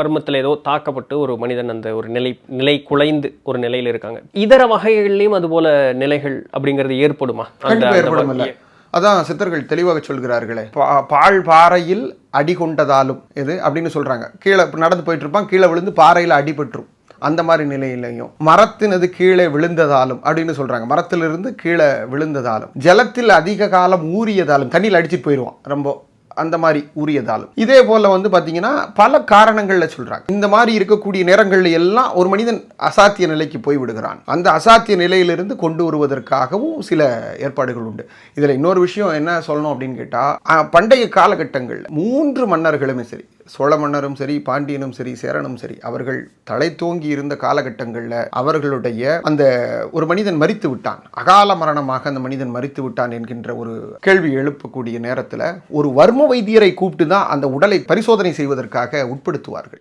கர்மத்தில் ஏதோ தாக்கப்பட்டு ஒரு மனிதன் அந்த ஒரு நிலை குலைந்து ஒரு நிலையில் இருக்காங்க. இதர வகைகள்லையும் அது போல நிலைகள் அப்படிங்கிறது ஏற்படுமா? ஏற்படும் இல்லை. அதான் சித்தர்கள் தெளிவாக சொல்கிறார்களே, பால் பாறையில் அடி கொண்டதாலும் எது அப்படின்னு சொல்றாங்க. கீழே நடந்து போயிட்டு இருப்பான், கீழே விழுந்து பாறையில் அடிபட்டுரும். அந்த மாதிரி நிலையிலையும் மரத்தினது கீழே விழுந்ததாலும் அப்படின்னு சொல்றாங்க. மரத்திலிருந்து கீழே விழுந்ததாலும், ஜலத்தில் அதிக காலம் ஊறியதாலும், தண்ணியில் அடிச்சுட்டு போயிடுவான் ரொம்ப, அந்த மாதிரி ஊறியதாலும். இதே போல பார்த்தீங்கன்னா பல காரணங்கள்ல சொல்றாங்க. இந்த மாதிரி இருக்கக்கூடிய நேரங்கள்ல எல்லாம் ஒரு மனிதன் அசாத்திய நிலைக்கு போய் விடுகிறான். அந்த அசாத்திய நிலையிலிருந்து கொண்டு வருவதற்காகவும் சில ஏற்பாடுகள் உண்டு. இதுல இன்னொரு விஷயம் என்ன சொல்லணும் அப்படின்னு கேட்டா, பண்டைய காலகட்டங்கள் 3 மன்னர்களுமே சரி, சோழ மன்னரும் சரி, பாண்டியனும் சரி, சேரனும் சரி, அவர்கள் தலை தோங்கி இருந்த காலகட்டங்களில் அவர்களுடைய அந்த ஒரு மனிதன் மரித்து விட்டான், அகால மரணமாக அந்த மனிதன் மரித்து விட்டான் என்கின்ற ஒரு கேள்வி எழுப்பக்கூடிய நேரத்தில் ஒரு வர்ம வைத்தியரை கூப்பிட்டு தான் அந்த உடலை பரிசோதனை செய்வதற்காக உட்படுத்துவார்கள்.